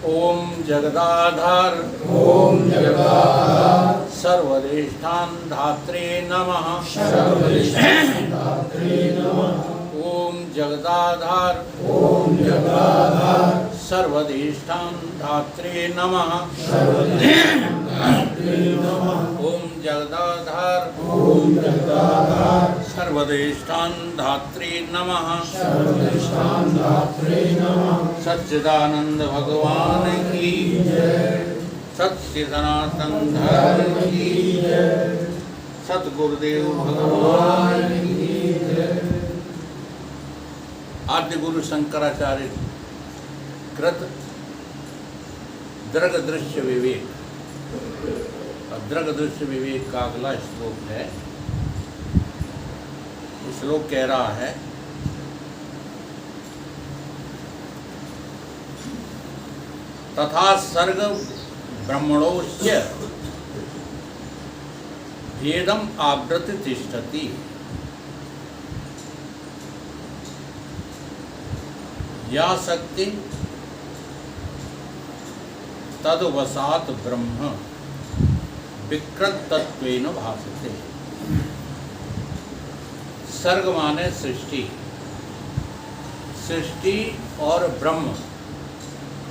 ओम जगदाधार ओम जगदाधार सर्वदेष्टान धात्रे नमः। सर्वदेष्टाधात्रे नमः। ओम जगदाधार ओम जगदाधार सर्वदेष्टान धात्रे नमः। सर्वदेष्टाधात्रे नमः। ओम जगदाधार ओम जगदाधार सर्वदेष्टान धात्रे नमः। सर्वदेष्टाधात्रे नमः। सच्चिदानंद भगवान की जय। सत्य सनातन धर्म की जय। सतगुरुदेव भगवान की जय। आद्य गुरु शंकराचार्य कृत दृग दृश्य विवेक। और दृग दृश्य विवेक का अगला श्लोक है। श्लोक कह रहा है, तथा सर्ग ब्रह्मणोस्य भेदम आवृत्ति तिष्ठति। या शक्ति तद्वसात् ब्रह्म विकृत तत्वेन भासते। सर्ग माने सृष्टि। सृष्टि और ब्रह्म,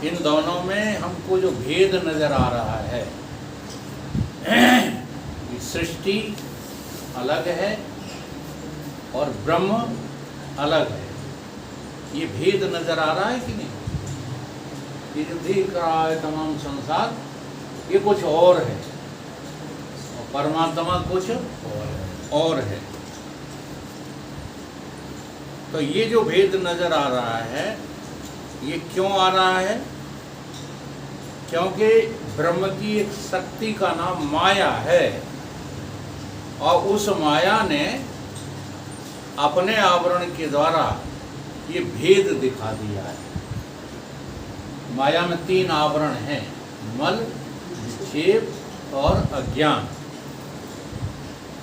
इन दोनों में हमको जो भेद नजर आ रहा है, सृष्टि अलग है और ब्रह्म अलग है। ये भेद नजर आ रहा है कि नहीं? ये जो दिख रहा है तमाम संसार, ये कुछ और है और परमात्मा कुछ और है। तो ये जो भेद नजर आ रहा है, ये क्यों आ रहा है? क्योंकि ब्रह्म की एक शक्ति का नाम माया है और उस माया ने अपने आवरण के द्वारा ये भेद दिखा दिया है। माया में 3 आवरण हैं, मल, विक्षेप और अज्ञान।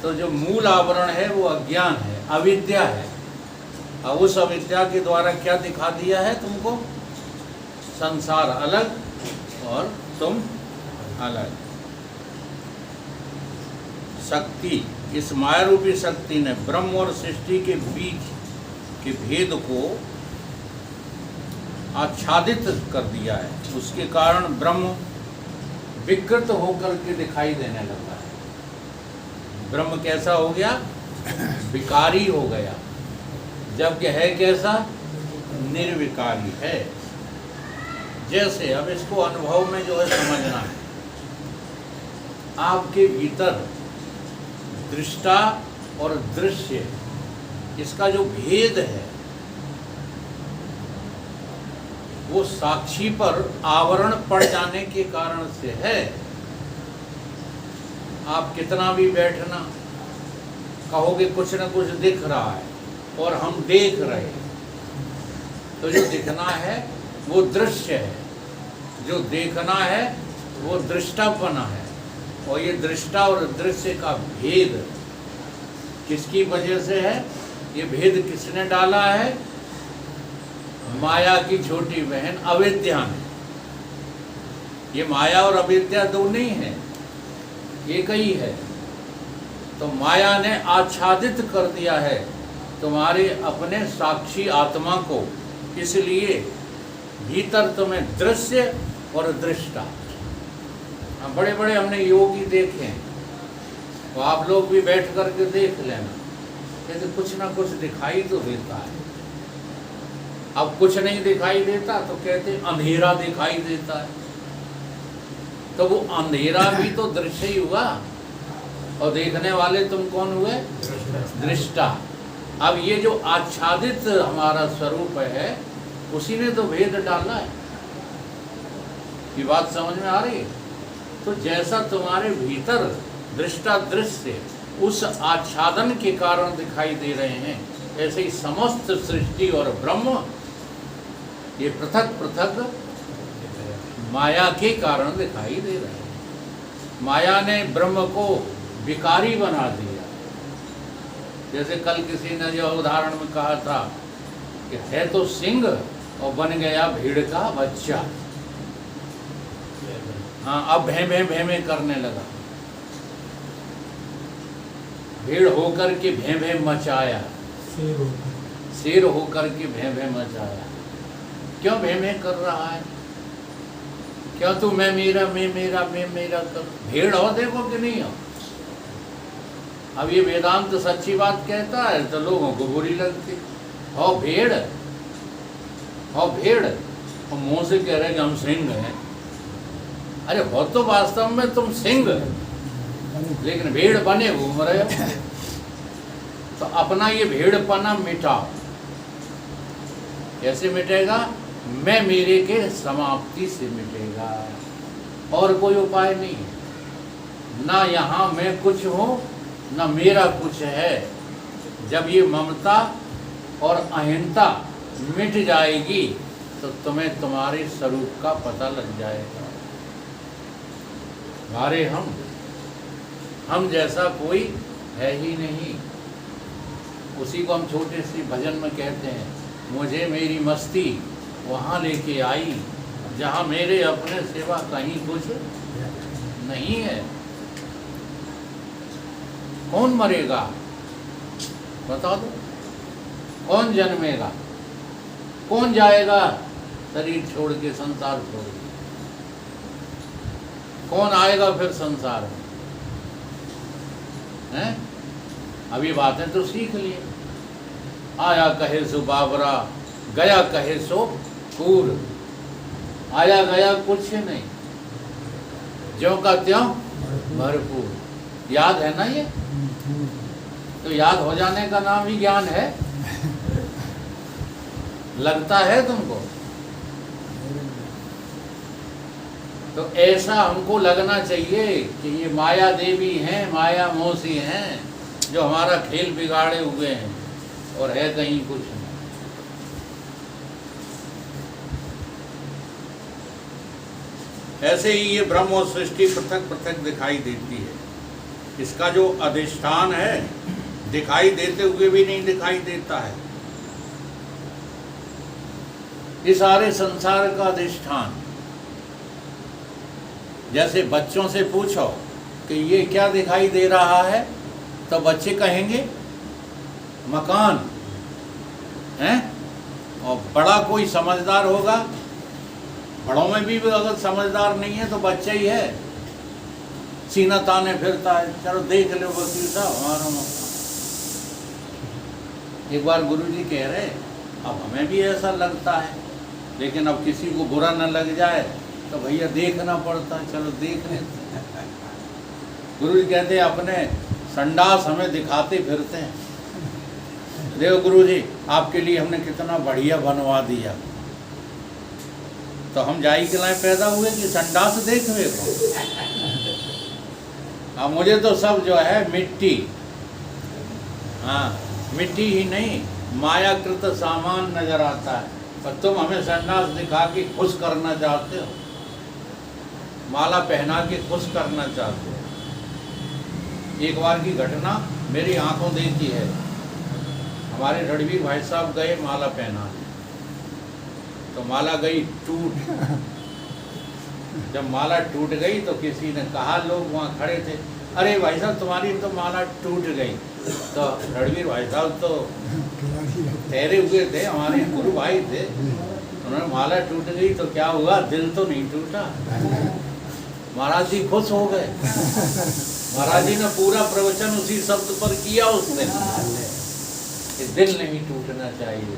तो जो मूल आवरण है वो अज्ञान है, अविद्या है। और उस अविद्या के द्वारा क्या दिखा दिया है तुमको? संसार अलग और तुम अलग। शक्ति, इस माया रूपी शक्ति ने ब्रह्म और सृष्टि के बीच के भेद को आच्छादित कर दिया है। उसके कारण ब्रह्म विकृत होकर के दिखाई देने लगा है। ब्रह्म कैसा हो गया? विकारी हो गया, जबकि है कैसा? निर्विकारी है। जैसे अब इसको अनुभव में जो है समझना है, आपके भीतर दृष्टा और दृश्य, इसका जो भेद है वो साक्षी पर आवरण पड़ जाने के कारण से है। आप कितना भी बैठना, कहोगे कुछ न कुछ दिख रहा है और हम देख रहे हैं, तो जो दिखना है वो दृश्य है, जो देखना है वो दृष्टापना है। और ये दृष्टा और दृश्य का भेद किसकी वजह से है? ये भेद किसने डाला है? माया की छोटी बहन अविद्या ने। ये माया और अविद्या दो नहीं है, एक ही है। तो माया ने आच्छादित कर दिया है तुम्हारे अपने साक्षी आत्मा को, इसलिए भीतर तुम्हें दृश्य और दृष्टा। बड़े बड़े हमने योगी देखे हैं, तो आप लोग भी बैठ करके देख लेना, कहते कुछ ना कुछ दिखाई तो देता है। अब कुछ नहीं दिखाई देता तो कहते अंधेरा दिखाई देता है। तो वो अंधेरा भी तो दृश्य ही हुआ, और देखने वाले तुम कौन हुए? दृष्टा। अब ये जो आच्छादित हमारा स्वरूप है, उसी ने तो भेद डाला है। ये बात समझ में आ रही है? तो जैसा तुम्हारे भीतर दृष्टा दृश्य उस आच्छादन के कारण दिखाई दे रहे हैं, ऐसे ही समस्त सृष्टि और ब्रह्म ये पृथक पृथक माया के कारण दिखाई दे रहे हैं। माया ने ब्रह्म को विकारी बना दिया। जैसे कल किसी ने जो उदाहरण में कहा था कि है तो सिंह और बन गया भीड़ का बच्चा। हाँ, अब भे भे करने लगा। भीड़ होकर के भे मचाया, शेर होकर के भे मचाया। क्यों भे कर रहा है? क्यों तू मैं मेरा कर? भीड़ हो देखो कि नहीं हो? अब ये वेदांत तो सच्ची बात कहता है तो लोगों को बुरी लगती। हो भीड़, और मुंह से कह रहे कि हम सिंह हैं। अरे हो तो वास्तव में तुम सिंह, लेकिन भीड़ बने घूम रहे हो। तो अपना ये भेड़पना मिटाओ। कैसे मिटेगा? मैं मेरे के समाप्ति से मिटेगा, और कोई उपाय नहीं है। ना यहाँ मैं कुछ हूँ, ना मेरा कुछ है। जब ये ममता और अहिंसा मिट जाएगी तो तुम्हें तुम्हारे स्वरूप का पता लग जाएगा। हमारे हम जैसा कोई है ही नहीं। उसी को हम छोटे सी भजन में कहते हैं, मुझे मेरी मस्ती वहाँ लेके आई जहाँ मेरे अपने सिवा कहीं कुछ नहीं है। कौन मरेगा बता दो? कौन जन्मेगा? कौन जाएगा शरीर छोड़ के, संसार छोड़ के? कौन आएगा फिर संसार में? हैं? अब ये बातें तो सीख लिए। आया कहे सो बाबरा, गया कहे सो कूर। आया गया कुछ नहीं, ज्यों का त्यों भरपूर। याद है ना ये? तो याद हो जाने का नाम ही ज्ञान है। लगता है तुमको? तो ऐसा हमको लगना चाहिए कि ये माया देवी हैं, माया मौसी हैं, जो हमारा खेल बिगाड़े हुए हैं, और है कहीं कुछ नहीं। ऐसे ही ये ब्रह्म और सृष्टि पृथक पृथक दिखाई देती है। इसका जो अधिष्ठान है दिखाई देते हुए भी नहीं दिखाई देता है। ये सारे संसार का अधिष्ठान। जैसे बच्चों से पूछो कि ये क्या दिखाई दे रहा है, तो बच्चे कहेंगे मकान है। और बड़ा कोई समझदार होगा, बड़ों में भी अगर समझदार नहीं है तो बच्चा ही है, सीना ताने फिरता है, चलो देख लो वकील साहब हमारा मकान। एक बार गुरुजी कह रहे, अब हमें भी ऐसा लगता है, लेकिन अब किसी को बुरा न लग जाए तो भैया देखना पड़ता है, चलो देख लेते। गुरुजी कहते हैं अपने संडास हमें दिखाते फिरते हैं। देखो गुरुजी, आपके लिए हमने कितना बढ़िया बनवा दिया। तो हम जाई के लाए पैदा हुए कि संडास देखने को? हाँ, मुझे तो सब जो है मिट्टी, हाँ मिट्टी ही नहीं मायाकृत सामान नजर आता है। पर तुम हमें संडास दिखा के खुश करना चाहते हो, माला पहना के खुश करना चाहते हो। एक बार की घटना मेरी आंखों देखी है। हमारे रणवीर भाई साहब गए माला पहना, तो माला गई टूट। जब माला टूट गई तो किसी ने कहा, लोग वहाँ खड़े थे, अरे भाई साहब तुम्हारी तो माला टूट गई। तो रणवीर भाई साहब तो ठहरे हुए थे, हमारे गुरु भाई थे। उन्होंने माला टूट गई तो क्या हुआ, दिल तो नहीं टूटा। महाराज जी खुश हो गए। महाराज जी ने पूरा प्रवचन उसी शब्द पर किया उसने, कि दिल नहीं टूटना चाहिए।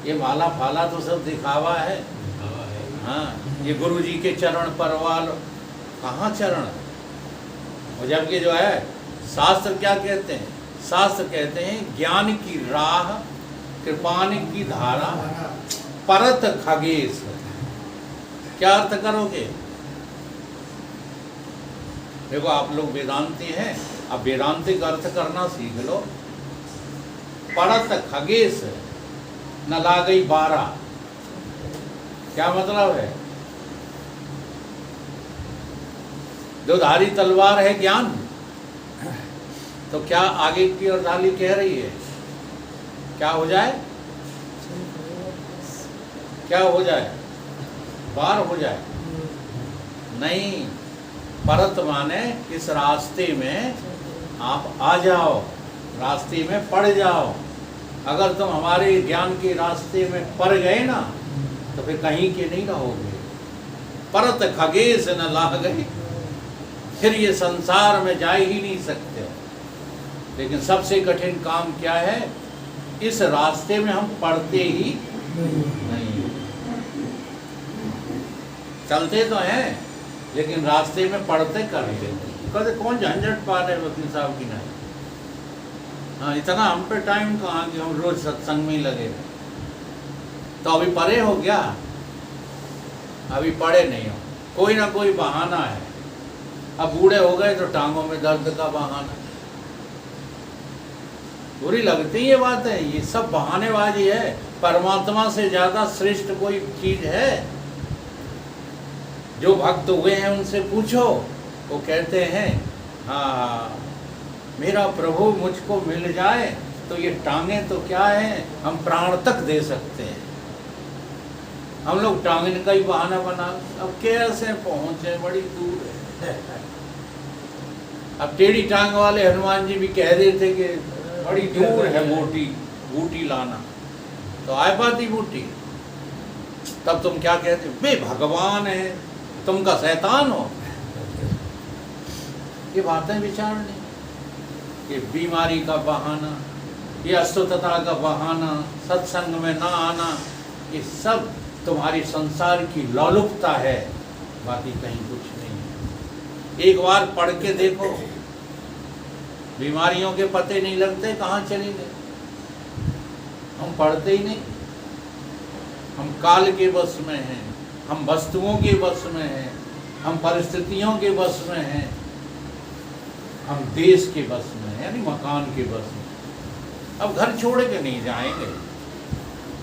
ये माला फाला तो सब दिखावा है। हाँ, ये गुरु जी के चरण परवाल, कहाँ चरण? और जबकि जो है शास्त्र क्या कहते हैं? शास्त्र कहते हैं ज्ञान की राह, कृपान की धारा, परत खगेश। क्या अर्थ करोगे? देखो आप लोग वेदांती हैं, अब वेदांतिक अर्थ करना सीख लो। परत खगेश न ला गई 12, क्या मतलब है? दोधारी तलवार है ज्ञान, तो क्या आगे की ओर धाली कह रही है? क्या हो जाए? क्या हो जाए? बार हो जाए? नहीं, परत माने इस रास्ते में आप आ जाओ, रास्ते में पड़ जाओ। अगर तुम हमारे ज्ञान के रास्ते में पड़ गए ना तो फिर कहीं के नहीं रहोगे। परत खगेश न लाह गए, फिर ये संसार में जा ही नहीं सकते हो। लेकिन सबसे कठिन काम क्या है? इस रास्ते में हम पढ़ते ही नहीं। चलते तो हैं लेकिन रास्ते में पढ़ते करते कहते कौन झंझट पा रहे वकील साहब की नहीं। हाँ, इतना हम पे टाइम कहाँ कि हम रोज सत्संग में ही लगे। तो अभी पढ़े हो क्या? अभी पढ़े नहीं हो, कोई ना कोई बहाना है। अब बूढ़े हो गए तो टांगों में दर्द का बहाना। बुरी लगती ये बात है, ये सब बहानेबाजी है। परमात्मा से ज्यादा श्रेष्ठ कोई चीज है? जो भक्त हुए हैं उनसे पूछो, वो कहते हैं हाँ मेरा प्रभु मुझको मिल जाए तो ये टांगे तो क्या है, हम प्राण तक दे सकते हैं। हम लोग टांगने का ही बहाना बना, अब कैसे पहुंचे, बड़ी दूर है। अब टेढ़ी टांग वाले हनुमान जी भी कह देते कि बड़ी दूर है बूटी, बूटी लाना, तो आ पाती बूटी। तब तुम क्या कहते, वे भगवान है, तुम का शैतान हो। ये बातें विचार नहीं, ये बीमारी का बहाना, ये अस्वस्थता का बहाना, सत्संग में ना आना, ये सब तुम्हारी संसार की लौलुपता है, बाकी कहीं कुछ नहीं है। एक बार पढ़ के देखो, बीमारियों के पते नहीं लगते कहाँ चली गए। हम पढ़ते ही नहीं। हम काल के बस में हैं, हम वस्तुओं के बस में हैं, हम परिस्थितियों के बस में हैं, हम देश के बस में हैं, यानी मकान के बस में। अब घर छोड़ के नहीं जाएंगे।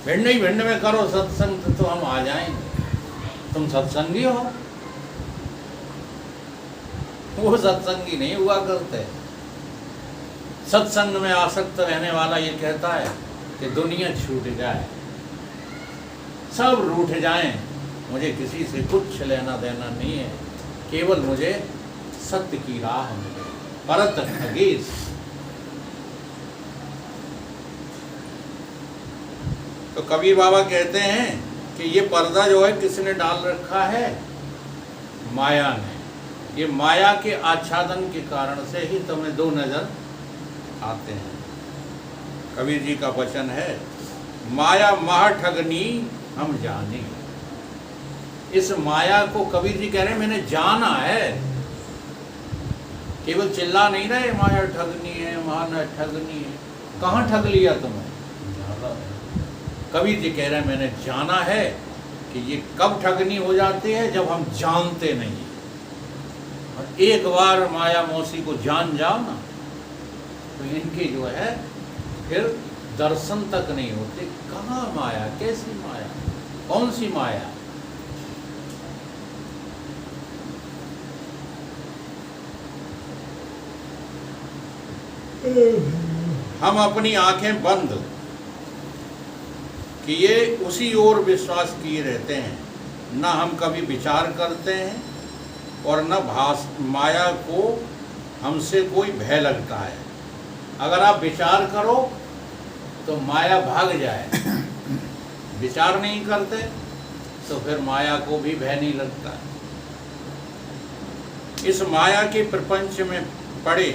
भिंड ही भिंड में करो सत्संग तो हम आ जाएंगे। तुम सत्संगी हो, वो सत्संगी नहीं हुआ करते। सत्संग में आसक्त रहने वाला ये कहता है कि दुनिया छूट जाए, सब रूठ जाएं, मुझे किसी से कुछ लेना देना नहीं है, केवल मुझे सत्य की राह मिले। परत खगेश। तो कबीर बाबा कहते हैं कि ये पर्दा जो है किसने डाल रखा है? माया ने। ये माया के आच्छादन के कारण से ही तुम्हें दो नजर आते हैं। कबीर जी का वचन है, माया महा ठगनी हम जाने। इस माया को कबीर जी कह रहे हैं मैंने जाना है, केवल चिल्ला नहीं रहे माया ठगनी है, माया ठगनी है। कहाँ ठग लिया तुम्हें? कबीर जी कह रहे हैं मैंने जाना है कि ये कब ठगनी हो जाती है, जब हम जानते नहीं। और एक बार माया मौसी को जान जाओ ना तो इनके जो है फिर दर्शन तक नहीं होते। कहाँ माया, कैसी माया, कौन सी माया? हम अपनी आंखें बंद किए उसी ओर विश्वास किए रहते हैं, न हम कभी विचार करते हैं और न माया को हमसे कोई भय लगता है। अगर आप विचार करो तो माया भाग जाए, विचार नहीं करते तो फिर माया को भी भय नहीं लगता। इस माया के प्रपंच में पड़े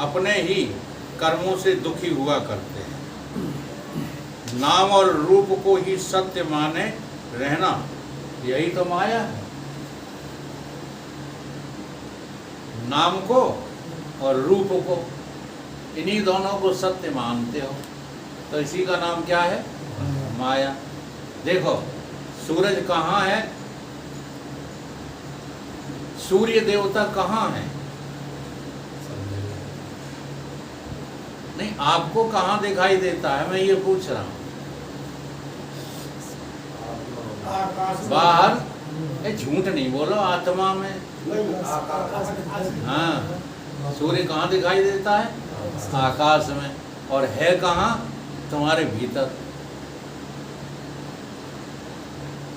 अपने ही कर्मों से दुखी हुआ करते हैं। नाम और रूप को ही सत्य माने रहना, यही तो माया है। नाम को और रूप को, इन्हीं दोनों को सत्य मानते हो तो इसी का नाम क्या है? माया। देखो सूरज कहाँ है, सूर्य देवता कहाँ है? नहीं, आपको कहाँ दिखाई देता है, मैं ये पूछ रहा हूँ। बाहर, झूठ नहीं बोलो, आत्मा में। हाँ, सूर्य कहाँ दिखाई देता है? आकाश में। और है कहाँ? तुम्हारे भीतर।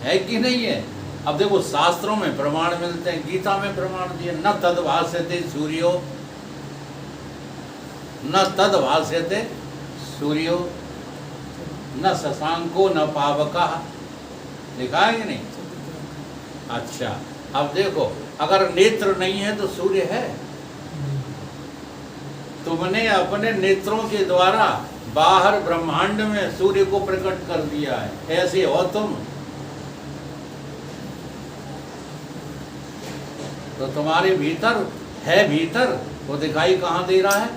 है कि नहीं है? अब देखो शास्त्रों में प्रमाण मिलते हैं, गीता में प्रमाण दिए, न तद भास्यते सूर्यो, न तद भास्यते सूर्यो, न शशांको न पावका, लिखा है कि नहीं? अच्छा, अब देखो अगर नेत्र नहीं है तो सूर्य है। तुमने अपने नेत्रों के द्वारा बाहर ब्रह्मांड में सूर्य को प्रकट कर दिया है, ऐसे हो तुम। तो तुम्हारे भीतर है, भीतर वो दिखाई कहाँ दे रहा है?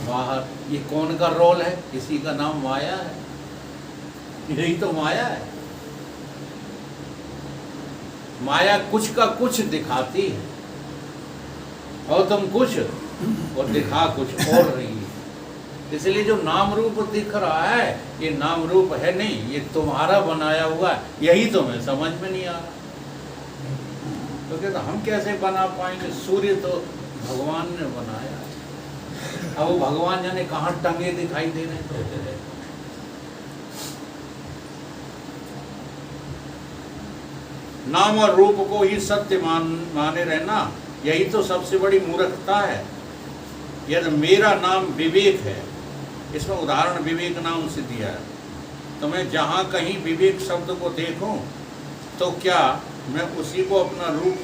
बाहर। ये कौन का रोल है? इसी का नाम माया है, यही तो माया है। माया कुछ का कुछ दिखाती है और तुम कुछ और दिखा कुछ और रही है। इसलिए जो नाम रूप दिख रहा है ये नाम रूप है नहीं, ये तुम्हारा बनाया हुआ है, यही तुम्हें समझ में नहीं आ रहा। तो कहते हम कैसे बना पाएंगे? सूर्य तो भगवान ने बनाया, अब वो भगवान जाने कहाँ टंगे दिखाई दे रहे हैं। नाम और रूप को ही सत्य माने रहना, यही तो सबसे बड़ी मूर्खता है। यदि मेरा नाम विवेक है, इसमें उदाहरण विवेक नाम से दिया है, तो मैं जहाँ कहीं विवेक शब्द को देखूं तो क्या मैं उसी को अपना रूप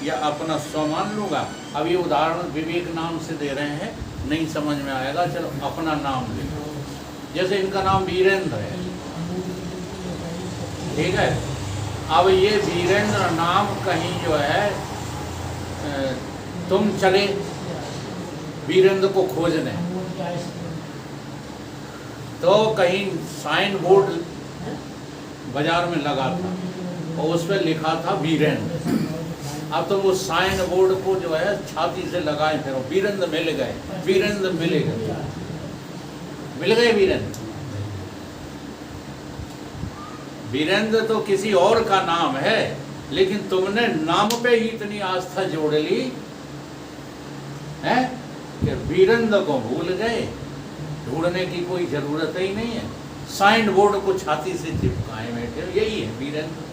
या अपना स्व मान लूँगा? अब ये उदाहरण विवेक नाम से दे रहे हैं, नहीं समझ में आएगा, चलो अपना नाम ले लो। जैसे इनका नाम वीरेंद्र है, ठीक है। अब ये वीरेंद्र नाम कहीं जो है तुम चले वीरेंद्र को खोजने, तो कहीं साइन बोर्ड बाजार में लगा था और उस पर लिखा था वीरेंद्र। अब तो वो साइन बोर्ड को जो है छाती से लगाए फिर वीरेंद्र मिल गए, वीरेंद्र मिल गए, मिल गए वीरेंद्र। वीरेंद्र तो किसी और का नाम है, लेकिन तुमने नाम पे ही इतनी आस्था जोड़ ली है कि वीरेंद्र को भूल गए। ढूंढने की कोई जरूरत ही नहीं है, साइन बोर्ड को छाती से चिपकाए बैठे, यही है वीरेंद्र।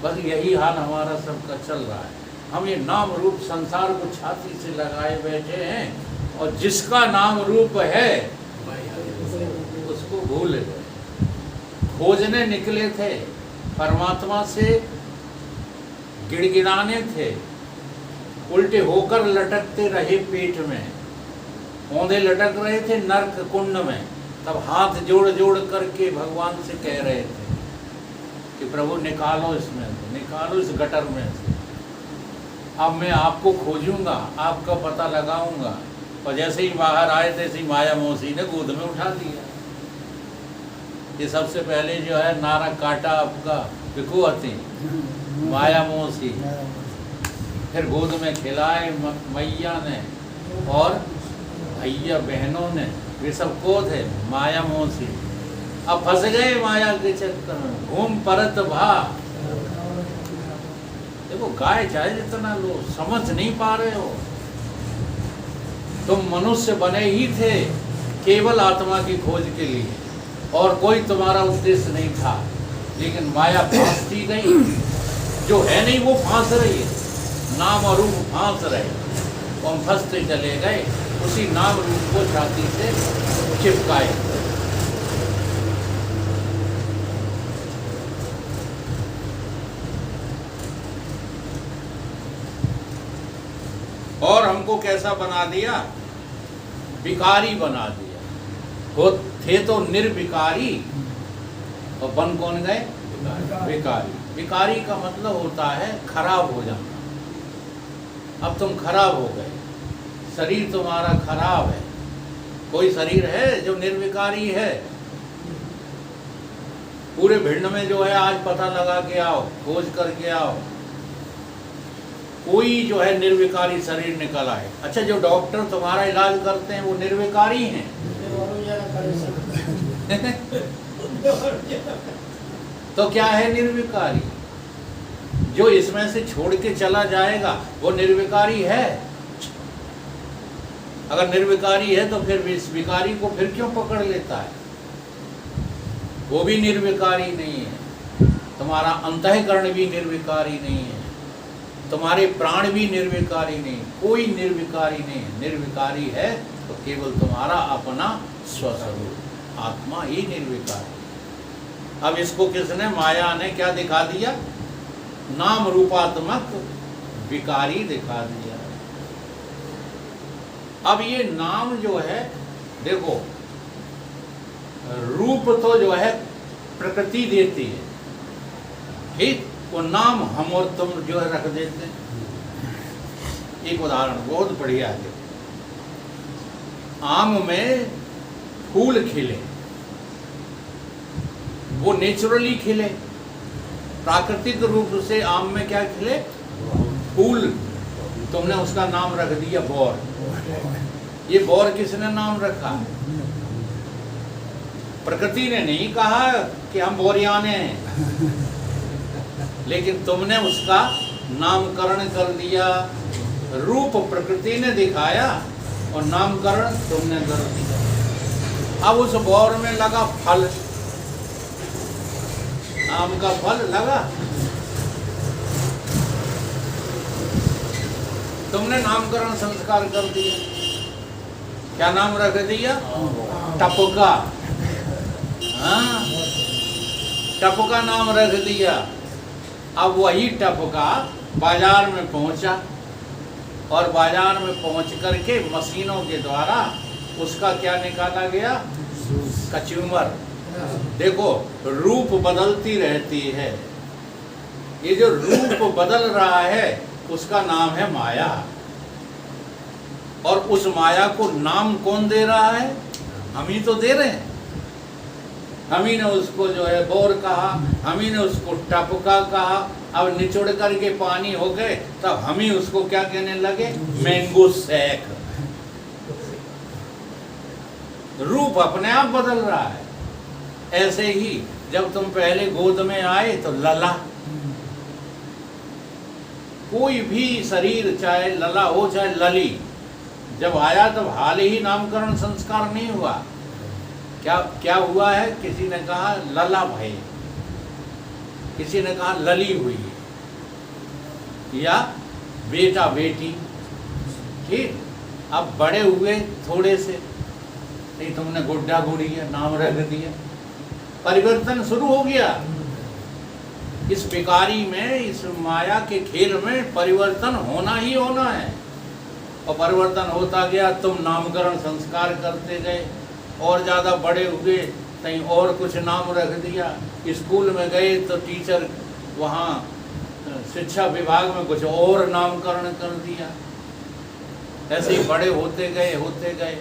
बस यही हाल हमारा सबका चल रहा है। हम ये नाम रूप संसार को छाती से लगाए बैठे हैं और जिसका नाम रूप है उसको भूल गए। खोजने निकले थे, परमात्मा से गिड़गिड़ाने थे, उल्टे होकर लटकते रहे पेट में, औंधे लटक रहे थे नरक कुंड में। तब हाथ जोड़ जोड़ करके भगवान से कह रहे थे कि प्रभु निकालो इसमें से, निकालो इस गटर में से। अब मैं आपको खोजूंगा, आपका पता लगाऊंगा। और जैसे ही बाहर आए तैसे ही माया मौसी ने गोद में उठा लिया। ये सबसे पहले जो है नारा काटा आपका विकुवती माया मौसी, फिर गोद में खिलाए मैया ने और भैया बहनों ने, वे सब को थे माया मौसी। अब फंस गए माया के चक्कर में, घूम परत भा। देखो गाय चाहे जितना लो, समझ नहीं पा रहे हो। तुम मनुष्य बने ही थे केवल आत्मा की खोज के लिए, और कोई तुम्हारा उद्देश्य नहीं था। लेकिन माया फांसती गई, जो है नहीं वो फांस रही है, नाम और रूप फांस रहे, और हम फंसते चले गए, उसी नाम रूप को छाती से चिपकाए। और हमको कैसा बना दिया? विकारी बना दिया। वो थे तो निर्विकारी, और बन कौन गए? विकारी। विकारी का मतलब होता है खराब हो जाना। अब तुम खराब हो गए, शरीर तुम्हारा खराब है। कोई शरीर है जो निर्विकारी है? पूरे भिंड में जो है आज पता लगा के आओ, खोज करके आओ, कोई जो है निर्विकारी शरीर निकल आए। अच्छा, जो डॉक्टर तुम्हारा इलाज करते हैं वो निर्विकारी हैं? तो क्या है निर्विकारी? जो इसमें से छोड़ के चला जाएगा वो निर्विकारी है? अगर निर्विकारी है तो फिर इस विकारी को फिर क्यों पकड़ लेता है? वो भी निर्विकारी नहीं है। तुम्हारा अंतःकरण भी निर्विकारी नहीं है, तुम्हारे प्राण भी निर्विकारी नहीं, कोई निर्विकारी नहीं है। निर्विकारी है तो केवल तुम्हारा अपना स्वस्वरूप आत्मा ही निर्विकारी। अब इसको किसने, माया ने क्या दिखा दिया? नाम रूपात्मक विकारी दिखा दिया। अब ये नाम जो है, देखो रूप तो जो है प्रकृति देती है, ठीक, वो नाम हम और तुम जो है रख देते हैं। एक उदाहरण बहुत बढ़िया है। आम में फूल खिले, वो नेचुरली खिले, प्राकृतिक रूप से आम में क्या खिले? फूल। तुमने उसका नाम रख दिया बौर। ये बौर किसने नाम रखा? प्रकृति ने नहीं कहा कि हम बोरियाने हैं, लेकिन तुमने उसका नामकरण कर दिया। रूप प्रकृति ने दिखाया और नामकरण तुमने कर दिया। अब उस बौर में लगा फल, आम का फल लगा, तुमने नामकरण संस्कार कर दिया। क्या नाम रख दिया? टपका। हाँ, टपका नाम रख दिया। अब वही टपका बाजार में पहुंचा और बाजार में पहुंच करके मशीनों के द्वारा उसका क्या निकाला गया? कचूमर। देखो रूप बदलती रहती है, ये जो रूप बदल रहा है उसका नाम है माया। और उस माया को नाम कौन दे रहा है? हम ही तो दे रहे हैं। हम ही ने उसको जो है बोर कहा, हम ही ने उसको टपका कहा। अब निचोड़ करके पानी हो गए तब हम ही उसको क्या कहने लगे? Mango shake. रूप अपने आप बदल रहा है। ऐसे ही जब तुम पहले गोद में आए तो लला, कोई भी शरीर चाहे लला हो चाहे लली, जब आया तब हाल ही नामकरण संस्कार नहीं हुआ। क्या हुआ है? किसी ने कहा लला भाई, किसी ने कहा लली हुई, या बेटा बेटी, ठीक। अब बड़े हुए थोड़े से, नहीं तुमने गुड्डा गुड़िया नाम रख दिया, परिवर्तन शुरू हो गया। इस विकारी में, इस माया के खेल में परिवर्तन होना ही होना है। और परिवर्तन होता गया, तुम नामकरण संस्कार करते गए, और ज़्यादा बड़े हुए कहीं और कुछ नाम रख दिया। स्कूल में गए तो टीचर वहाँ शिक्षा विभाग में कुछ और नामकरण कर दिया। ऐसे ही बड़े होते गए।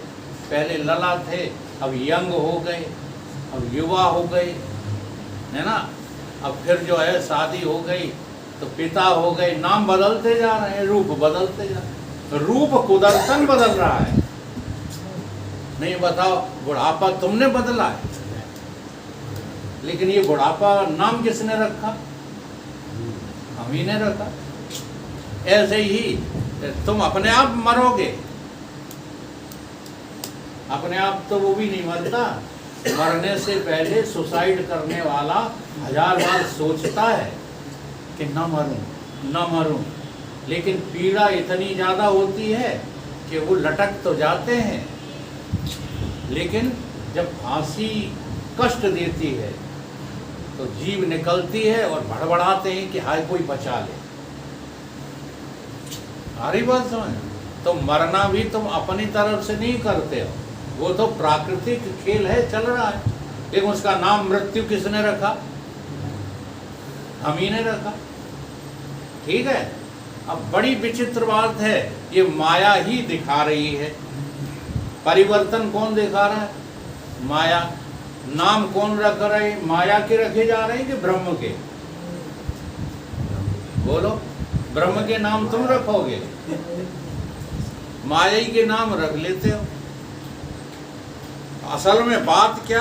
पहले लला थे, अब यंग हो गए, अब युवा हो गए, है ना। अब फिर जो है शादी हो गई तो पिता हो गए। नाम बदलते जा रहे हैं, रूप बदलते जा रहे हैं। रूप कुदरतन बदल रहा है। नहीं बताओ, बुढ़ापा तुमने बदला है, लेकिन ये बुढ़ापा नाम किसने रखा? हम ही ने रखा। ऐसे ही तुम अपने आप मरोगे, अपने आप तो वो भी नहीं मरता। मरने से पहले सुसाइड करने वाला 1000 बार सोचता है कि न मरूं, लेकिन पीड़ा इतनी ज़्यादा होती है कि वो लटक तो जाते हैं, लेकिन जब फांसी कष्ट देती है तो जीव निकलती है और भड़बड़ाते हैं कि हाय कोई बचा ले। सारी बात समझ। तो मरना भी तुम अपनी तरफ से नहीं करते हो, वो तो प्राकृतिक खेल है, चल रहा है। लेकिन उसका नाम मृत्यु किसने रखा? हम ही ने रखा, ठीक है। अब बड़ी विचित्र बात है, ये माया ही दिखा रही है। परिवर्तन कौन दिखा रहा है? माया। नाम कौन रख रहे? माया के रखे जा रहे हैं कि ब्रह्म के? बोलो, ब्रह्म के नाम तुम रखोगे, माया ही के नाम रख लेते हो। असल में बात क्या